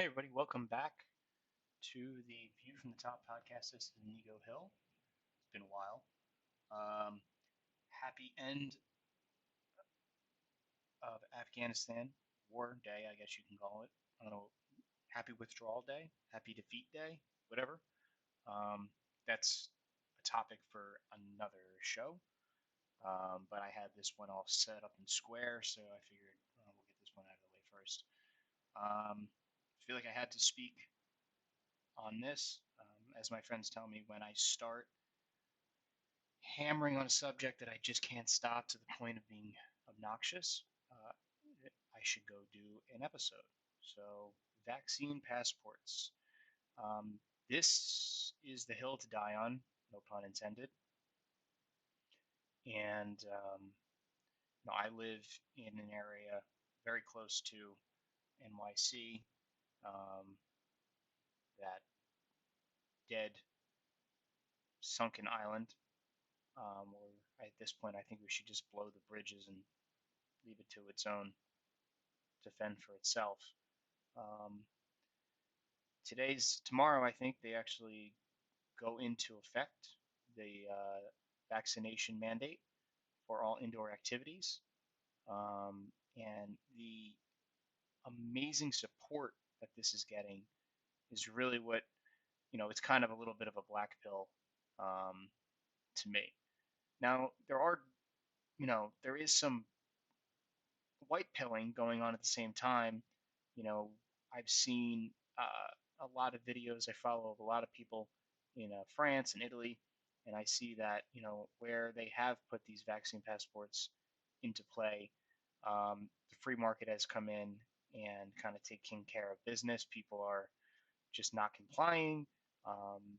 Hey, everybody, welcome back to the View from the Top podcast. This is Inigo Hill. It's been a while. Um, Happy end of Afghanistan war day, I guess you can call it. I don't know, happy withdrawal day, happy defeat day, whatever. Um, that's a topic for another show. But I had this one all set up and square, so I figured we'll get this one out of the way first. I feel like I had to speak on this. As my friends tell me, when I start hammering on a subject that I just can't stop to the point of being obnoxious, uh, I should go do an episode. So, vaccine passports. Um, this is the hill to die on, no pun intended. And I live in an area very close to NYC, um, that dead, sunken island. Or at this point, I think we should just blow the bridges and leave it to its own to fend for itself. Um, tomorrow, I think they actually go into effect the vaccination mandate for all indoor activities, and the amazing support that this is getting is really what It's kind of a little bit of a black pill, um, to me. Now there is some white pilling going on at the same time. You know, I've seen a lot of videos. I follow a lot of people in France and Italy, and I see that where they have put these vaccine passports into play, the free market has come in and kind of taking care of business. People are just not complying.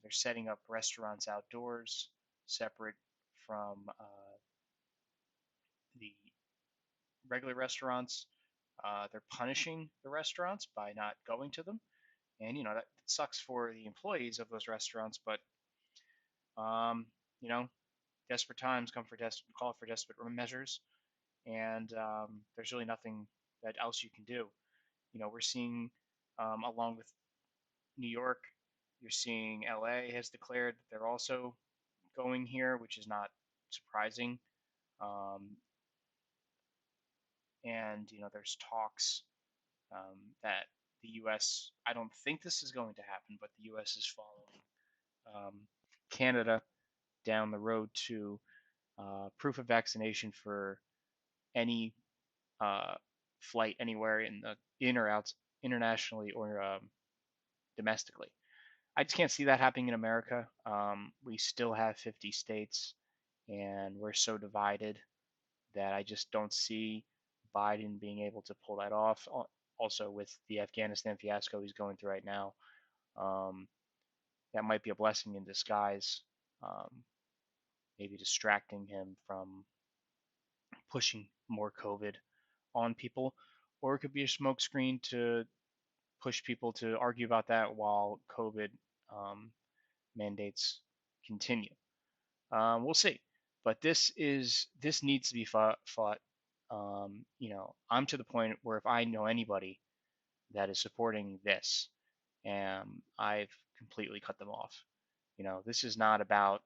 They're setting up restaurants outdoors, separate from the regular restaurants. They're punishing the restaurants by not going to them, and that sucks for the employees of those restaurants. But um, you know, desperate times call for desperate measures, and there's really nothing that else you can do. We're seeing, along with New York, you're seeing LA has declared that they're also going here, which is not surprising. Um, and there's talks that the U.S. I don't think this is going to happen, but the U.S. is following um, Canada down the road to proof of vaccination for any uh, flight anywhere in or out internationally or domestically. I just can't see that happening in America. We still have 50 states, and we're so divided that I just don't see Biden being able to pull that off. Also, with the Afghanistan fiasco he's going through right now, um, that might be a blessing in disguise, um, maybe distracting him from pushing more COVID on people, or it could be a smokescreen to push people to argue about that while COVID um, mandates continue. We'll see, but this needs to be fought. I'm to the point where if I know anybody that is supporting this, I've completely cut them off. This is not about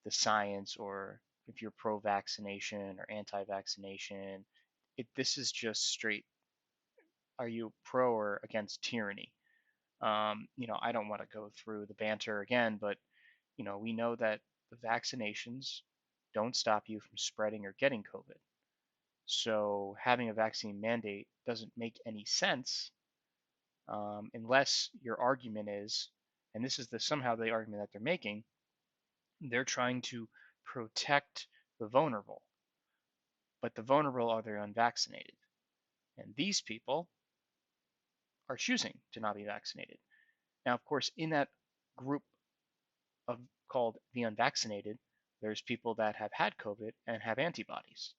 the science or if you're pro-vaccination or anti-vaccination. This is just straight. Are you pro or against tyranny? I don't want to go through the banter again, but we know that the vaccinations don't stop you from spreading or getting COVID. So having a vaccine mandate doesn't make any sense, unless your argument is, and this is somehow the argument that they're making, they're trying to protect the vulnerable, but the vulnerable are the unvaccinated, and these people are choosing to not be vaccinated. Now, of course, in that group of called the unvaccinated, there's people that have had COVID and have antibodies,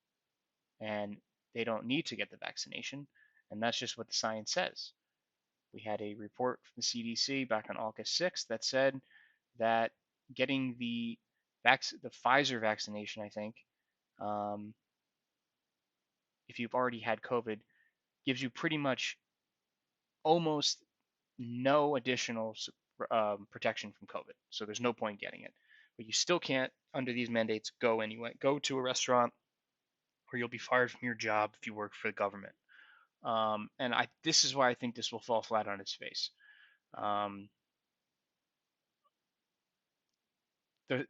and they don't need to get the vaccination, and that's just what the science says. We had a report from the CDC back on August 6th that said that getting the Pfizer vaccination, I think, um, if you've already had COVID, gives you pretty much almost no additional protection from COVID. So there's no point getting it. But you still can't, under these mandates, go anyway. Go to a restaurant, or you'll be fired from your job if you work for the government. And this is why I think this will fall flat on its face. Um,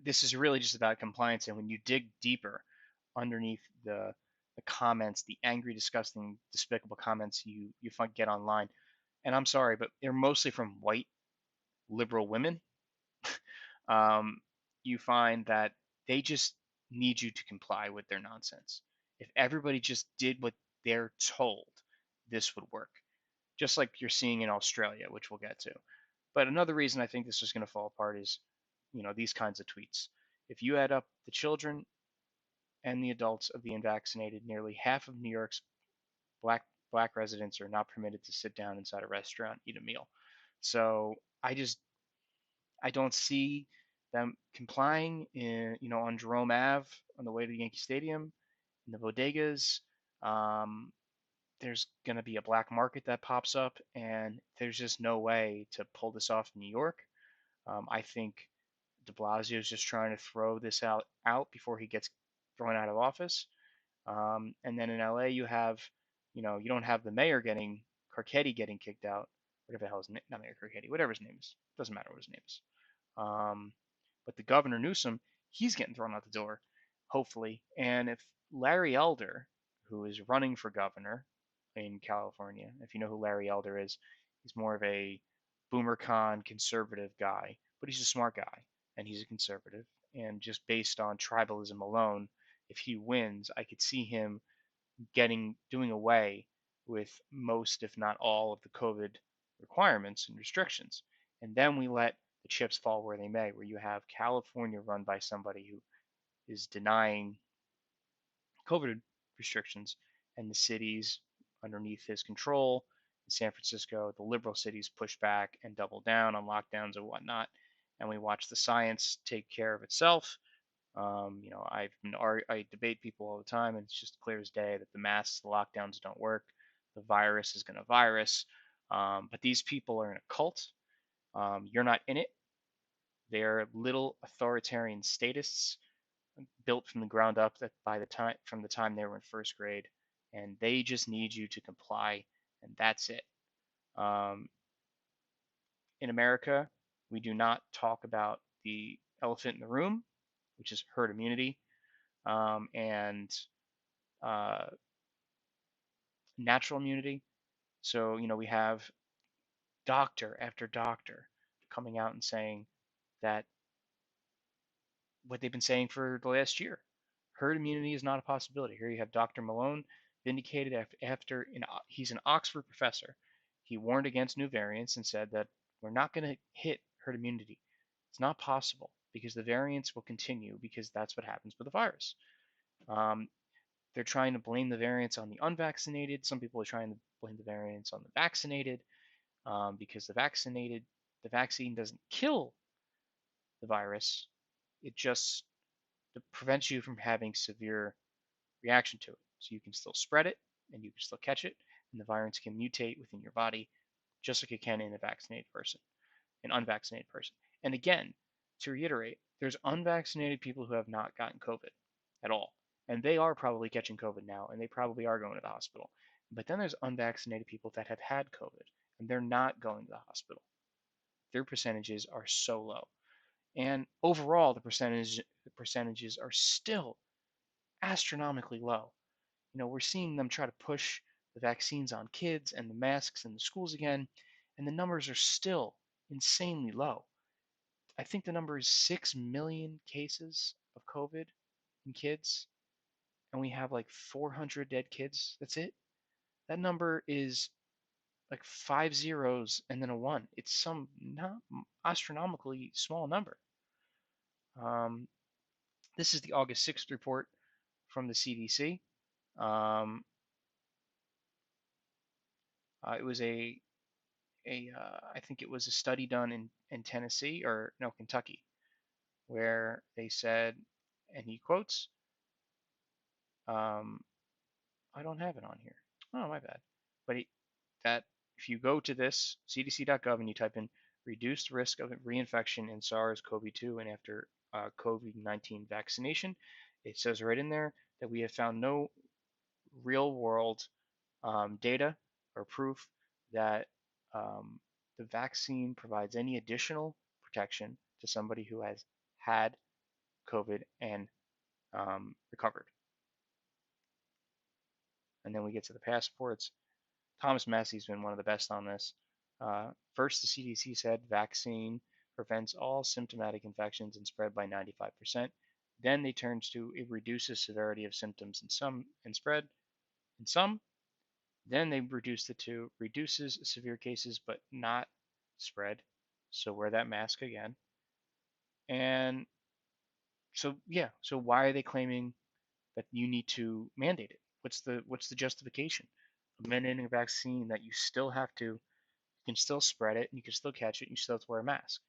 this is really just about compliance, and when you dig deeper underneath the comments, the angry, disgusting, despicable comments you get online, and I'm sorry, but they're mostly from white liberal women. um, you find that they just need you to comply with their nonsense. If everybody just did what they're told, this would work, just like you're seeing in Australia, which we'll get to. But another reason I think this is going to fall apart is, these kinds of tweets. If you add up the children and the adults of the unvaccinated, nearly half of New York's black black residents are not permitted to sit down inside a restaurant, eat a meal. So I don't see them complying on Jerome Ave on the way to Yankee Stadium, in the bodegas. Um, there's going to be a black market that pops up, and there's just no way to pull this off in New York. I think de Blasio is just trying to throw this out before he gets thrown out of office. And then in LA, you don't have the mayor Carcetti getting kicked out. Whatever the hell his name, not Mayor Carcetti, whatever his name is. Doesn't matter what his name is. Um, but the governor Newsom, he's getting thrown out the door, hopefully. And if Larry Elder, who is running for governor in California, if you know who Larry Elder is, he's more of a boomer con conservative guy, but he's a smart guy and he's a conservative. And just based on tribalism alone, if he wins, I could see him doing away with most, if not all, of the COVID requirements and restrictions. And then we let the chips fall where they may, where you have California run by somebody who is denying COVID restrictions, and the cities underneath his control, in San Francisco, the liberal cities push back and double down on lockdowns and whatnot. And we watch the science take care of itself. I debate people all the time, and it's just clear as day that the masks, the lockdowns don't work. The virus is going to virus. But these people are in a cult. You're not in it. They're little authoritarian statists built from the ground up that from the time they were in first grade, and they just need you to comply, and that's it. Um, in America, we do not talk about the elephant in the room, which is herd immunity, and uh, natural immunity. So, we have doctor after doctor coming out and saying that what they've been saying for the last year. Herd immunity is not a possibility. Here you have Dr. Malone vindicated he's an Oxford professor. He warned against new variants and said that we're not going to hit herd immunity. It's not possible because the variants will continue because that's what happens with the virus. Um, they're trying to blame the variants on the unvaccinated. Some people are trying to blame the variants on the vaccinated because the vaccine doesn't kill the virus. It just prevents you from having severe reaction to it. So you can still spread it and you can still catch it, and the virus can mutate within your body just like it can in a vaccinated person, an unvaccinated person. And again, to reiterate, there's unvaccinated people who have not gotten COVID at all. And they are probably catching COVID now, and they probably are going to the hospital. But then there's unvaccinated people that have had COVID, and they're not going to the hospital. Their percentages are so low. And overall, the percentages are still astronomically low. We're seeing them try to push the vaccines on kids and the masks in the schools again, and the numbers are still insanely low. I think the number is 6 million cases of COVID in kids, and we have like 400 dead kids. That's it. That number is like 5 zeros and then a one. It's some not astronomically small number. Um, this is the August 6th report from the CDC. Um, it was I think it was a study done in Tennessee or no Kentucky, where they said, and he quotes, um, I don't have it on here. Oh, my bad. But that if you go to this cdc.gov and you type in reduced risk of reinfection in SARS-CoV-2 and after COVID-19 vaccination, it says right in there that we have found no real world data or proof that um, the vaccine provides any additional protection to somebody who has had COVID and recovered. And then we get to the passports. Thomas Massey's been one of the best on this. First, the CDC said vaccine prevents all symptomatic infections and spread by 95%. Then they turned to it reduces severity of symptoms in some and spread in some. Then they reduced it to reduces severe cases but not spread. So wear that mask again. And so yeah, so why are they claiming that you need to mandate it? What's the justification of mandating a vaccine that you still have to, you can still spread it and you can still catch it and you still have to wear a mask?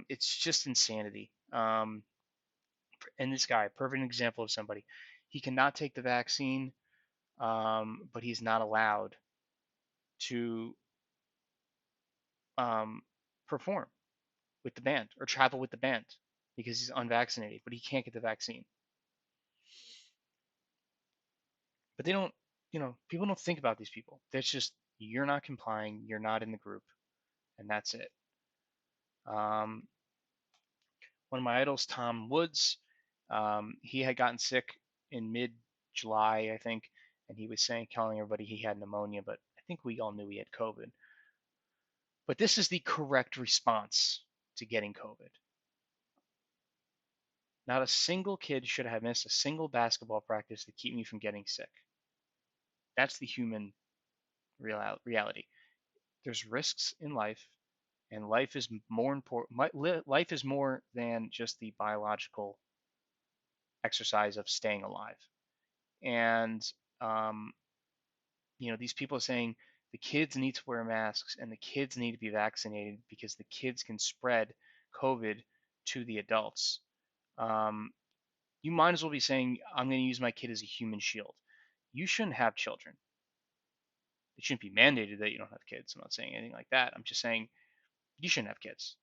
It's just insanity. And this guy, perfect example of somebody, he cannot take the vaccine, but he's not allowed to um, perform with the band or travel with the band because he's unvaccinated, but he can't get the vaccine. But they don't, people don't think about these people. That's just, you're not complying, you're not in the group, and that's it. Um, One of my idols, Tom Woods, he had gotten sick in mid-July, I think, and he was telling everybody he had pneumonia, but I think we all knew he had COVID. But this is the correct response to getting COVID. Not a single kid should have missed a single basketball practice to keep me from getting sick. That's the human reality. There's risks in life, and life is more important. Life is more than just the biological exercise of staying alive. And um, these people are saying the kids need to wear masks and the kids need to be vaccinated because the kids can spread COVID to the adults. Um, you might as well be saying, I'm going to use my kid as a human shield. You shouldn't have children. It shouldn't be mandated that you don't have kids. I'm not saying anything like that. I'm just saying you shouldn't have kids.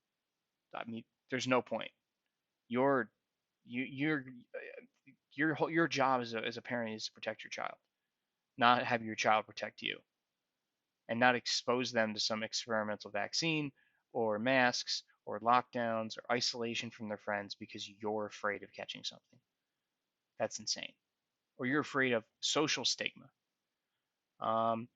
I mean, there's no point. Your you, your job as a parent is to protect your child, not have your child protect you, and not expose them to some experimental vaccine or masks or lockdowns or isolation from their friends because you're afraid of catching something. That's insane. Or you're afraid of social stigma. Um,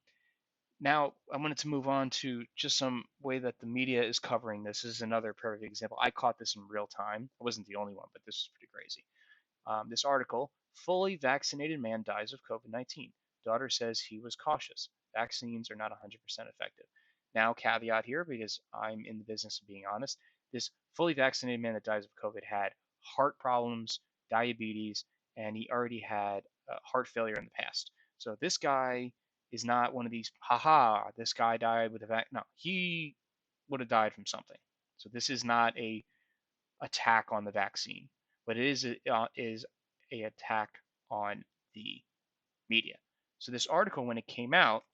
Now, I wanted to move on to just some way that the media is covering this. This is another perfect example. I caught this in real time. I wasn't the only one, but this is pretty crazy. This article, fully vaccinated man dies of COVID-19. Daughter says he was cautious. Vaccines are not 100% effective. Now, caveat here, because I'm in the business of being honest, this fully vaccinated man that dies of COVID had heart problems, diabetes, and he already had heart failure in the past. So this guy is not one of these, haha, this guy died with a vac. No, he would have died from something. So this is not a attack on the vaccine, but it is a attack on the media. So this article, when it came out,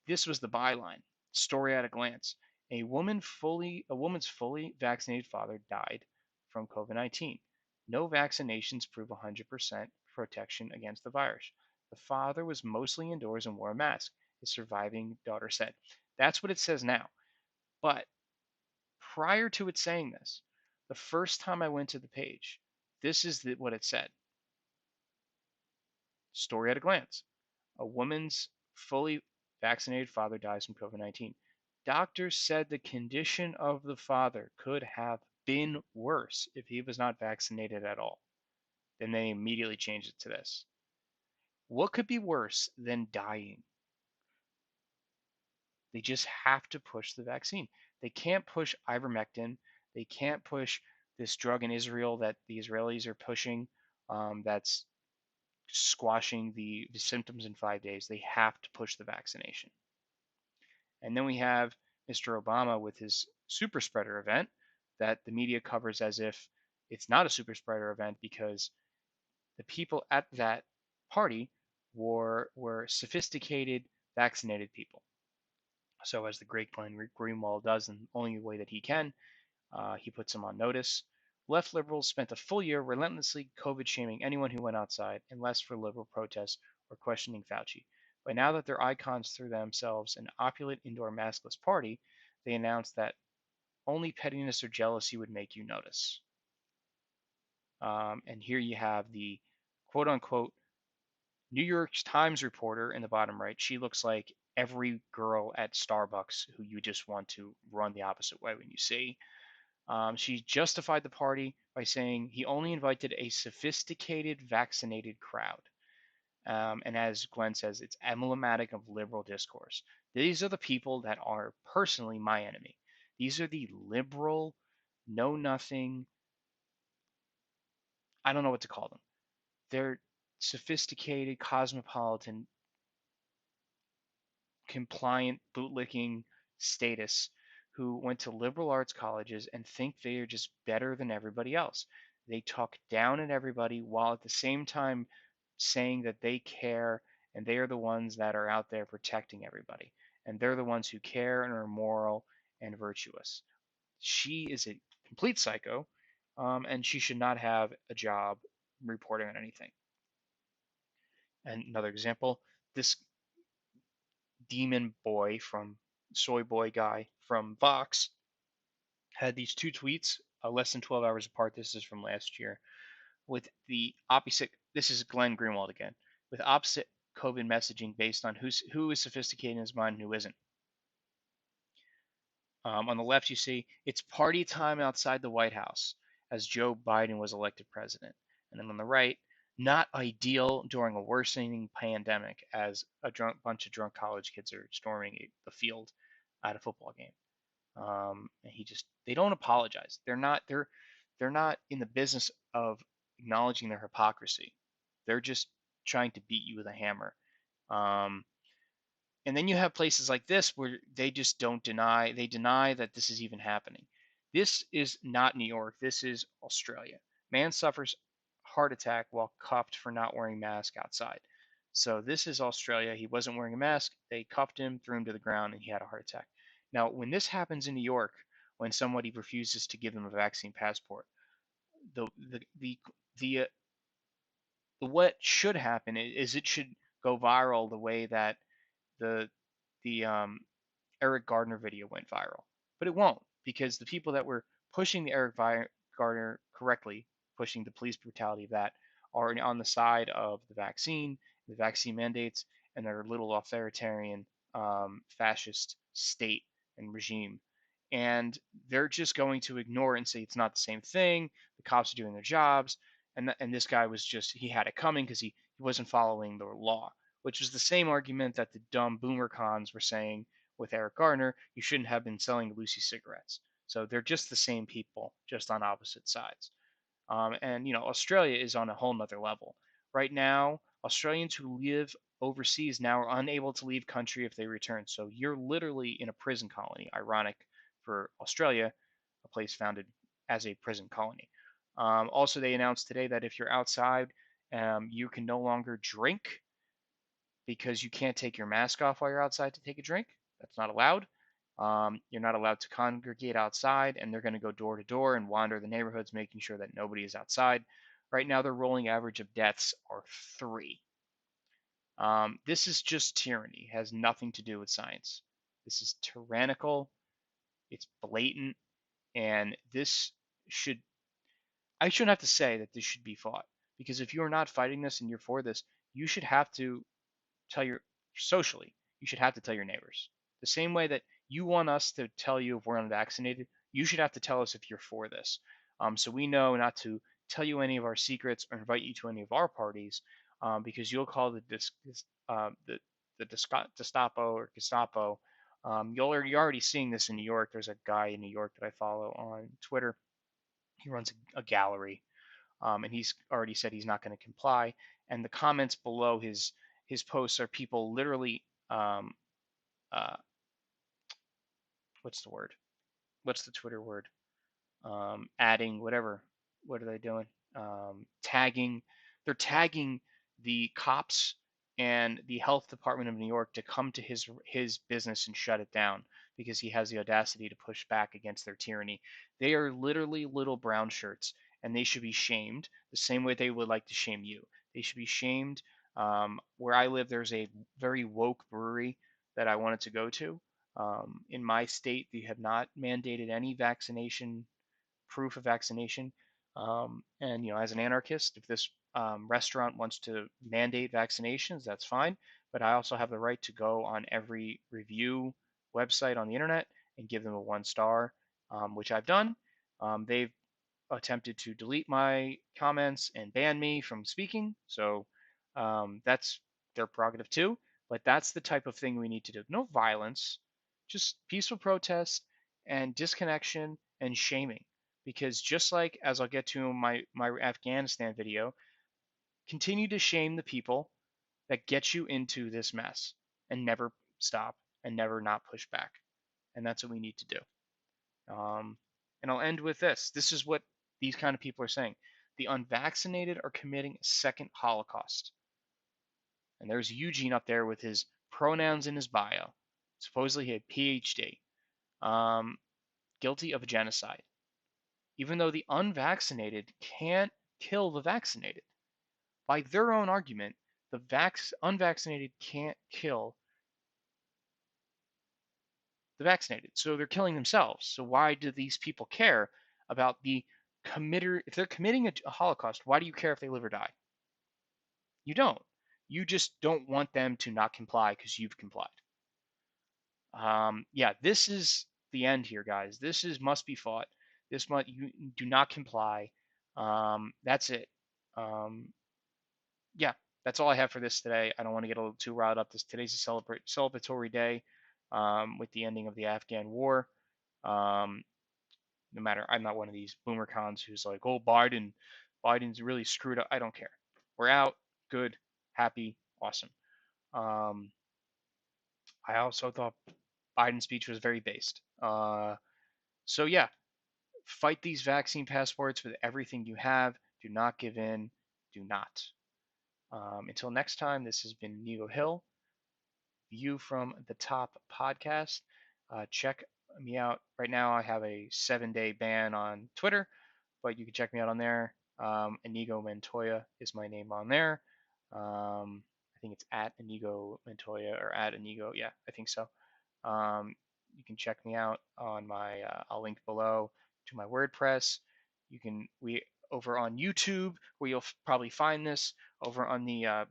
this was the byline. Story at a glance: a woman's fully vaccinated father died from COVID-19. No vaccinations prove 100% protection against the virus. The father was mostly indoors and wore a mask, his surviving daughter said. That's what it says now. But prior to it saying this, the first time I went to the page, this is what it said. Story at a glance. A woman's fully vaccinated father dies from COVID-19. Doctors said the condition of the father could have been worse if he was not vaccinated at all. Then they immediately changed it to this. What could be worse than dying? They just have to push the vaccine. They can't push ivermectin. They can't push this drug in Israel that the Israelis are pushing, that's squashing the symptoms in 5 days. They have to push the vaccination. And then we have Mr. Obama with his super spreader event that the media covers as if it's not a super spreader event because the people at that party were sophisticated vaccinated people. So as the great Glenn Greenwald does in the only way that he can, he puts them on notice. Left liberals spent a full year relentlessly COVID shaming anyone who went outside, unless for liberal protests or questioning Fauci. But now that their icons threw themselves an opulent indoor maskless party, they announced that only pettiness or jealousy would make you notice. And here you have the quote unquote New York Times reporter in the bottom right. She looks like every girl at Starbucks who you just want to run the opposite way when you see. She justified the party by saying he only invited a sophisticated, vaccinated crowd. And as Glenn says, it's emblematic of liberal discourse. These are the people that are personally my enemy. These are the liberal, know nothing, I don't know what to call them. They're sophisticated, cosmopolitan, compliant, bootlicking status who went to liberal arts colleges and think they are just better than everybody else. They talk down at everybody while at the same time saying that they care and they are the ones that are out there protecting everybody. And they're the ones who care and are moral and virtuous. She is a complete psycho, and she should not have a job reporting on anything. And another example, this demon boy from soy boy guy from Vox had these two tweets less than 12 hours apart. This is from last year with the opposite. This is Glenn Greenwald again with opposite COVID messaging based on who is sophisticated in his mind and who isn't. On the left, you see it's party time outside the White House as Joe Biden was elected president. And then on the right, not ideal during a worsening pandemic as a bunch of drunk college kids are storming the field at a football game. And they don't apologize. They're not in the business of acknowledging their hypocrisy. They're just trying to beat you with a hammer. Um, and then you have places like this where they just don't deny, they deny that this is even happening. This is not New York. This is Australia. Man suffers heart attack while cuffed for not wearing mask outside. So this is Australia. He wasn't wearing a mask. They cuffed him, threw him to the ground, and he had a heart attack. Now, when this happens in New York, when somebody refuses to give them a vaccine passport, the the the the what should happen is it should go viral the way that the the Eric Gardner video went viral, but it won't because the people that were pushing the Eric Gardner correctly, pushing the police brutality of that, are on the side of the vaccine mandates, and their little authoritarian, fascist state and regime. And they're just going to ignore it and say it's not the same thing. The cops are doing their jobs, and this guy was just he had it coming because he wasn't following the law, which was the same argument that the dumb boomer cons were saying with Eric Gardner, you shouldn't have been selling Lucy cigarettes. So they're just the same people, just on opposite sides. And Australia is on a whole nother level. Right now, Australians who live overseas now are unable to leave country if they return. So you're literally in a prison colony. Ironic for Australia, a place founded as a prison colony. Also, they announced today that if you're outside, you can no longer drink because you can't take your mask off while you're outside to take a drink. That's not allowed. You're not allowed to congregate outside, and they're going to go door to door and wander the neighborhoods, making sure that nobody is outside. Right now, their rolling average of deaths are 3. This is just tyranny. It has nothing to do with science. This is tyrannical. It's blatant, and this should. I shouldn't have to say that this should be fought because if you are not fighting this and you're for this, you should have to tell your socially, you should have to tell your neighbors. The same way that you want us to tell you if we're unvaccinated, you should have to tell us if you're for this. So we know not to tell you any of our secrets or invite you to any of our parties, because you'll call the Gestapo or Gestapo. You're already seeing this in New York. There's a guy in New York that I follow on Twitter. He runs a gallery, and he's already said he's not going to comply. And the comments below his posts are people literally, um, uh, what's the word? What's the Twitter word? Adding whatever. What are they doing? Tagging. They're tagging the cops and the health department of New York to come to his business and shut it down because he has the audacity to push back against their tyranny. They are literally little brown shirts, and they should be shamed the same way they would like to shame you. They should be shamed. Where I live, there's a very woke brewery that I wanted to go to. In my state, they have not mandated any vaccination proof of vaccination. And as an anarchist, if this restaurant wants to mandate vaccinations, that's fine. But I also have the right to go on every review website on the internet and give them a 1 star, which I've done. They've attempted to delete my comments and ban me from speaking, so that's their prerogative too. But that's the type of thing we need to do. No violence, just peaceful protest and disconnection and shaming. Because just like as I'll get to in my Afghanistan video, continue to shame the people that get you into this mess and never stop and never not push back. And that's what we need to do. Um, and I'll end with this. This is what these kind of people are saying. The unvaccinated are committing a second Holocaust. And there's Eugene up there with his pronouns in his bio. Supposedly he had PhD. Um, Guilty of genocide. Even though the unvaccinated can't kill the vaccinated. By their own argument, the unvaccinated can't kill the vaccinated. So they're killing themselves. So why do these people care about the committer? If they're committing a Holocaust, why do you care if they live or die? You don't. You just don't want them to not comply because you've complied. Yeah, this is the end here, guys. This is must be fought. This must you do not comply. That's it. Um, yeah, that's all I have for this today. I don't want to get a little too riled up. Today's a celebratory day with the ending of the Afghan war. Um, no matter, I'm not one of these boomer cons who's like, oh, Biden's really screwed up. I don't care. We're out. Good, happy, awesome. Um, I also thought Biden's speech was very based. So yeah, fight these vaccine passports with everything you have. Do not give in. Do not. Until next time, this has been Inigo Hill, View from the Top podcast. Check me out. Right now, I have a 7-day ban on Twitter, but you can check me out on there. Inigo Montoya is my name on there. I think it's at Inigo Montoya or at Inigo. Yeah, I think so. You can check me out on my. I'll link below to my WordPress. We over on YouTube where you'll probably find this over on the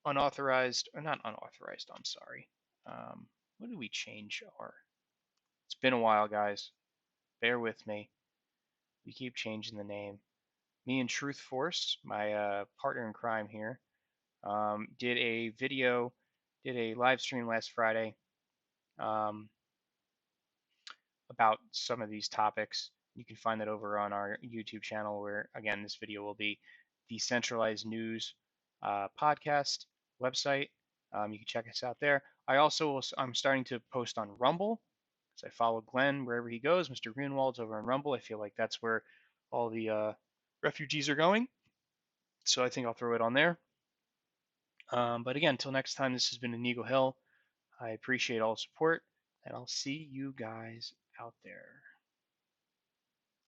unauthorized or not unauthorized. I'm sorry. What did we change our? It's been a while, guys. Bear with me. We keep changing the name. Me and Truth Force, my partner in crime here, did a live stream last Friday um, about some of these topics. You can find that over on our YouTube channel, where again this video will be decentralized news podcast website. You can check us out there. I'm starting to post on Rumble, because I follow Glenn wherever he goes. Mr. Greenwald's over on Rumble. I feel like that's where all the refugees are going. So I think I'll throw it on there. But again, until next time, this has been Inigo Hill. I appreciate all the support, and I'll see you guys out there.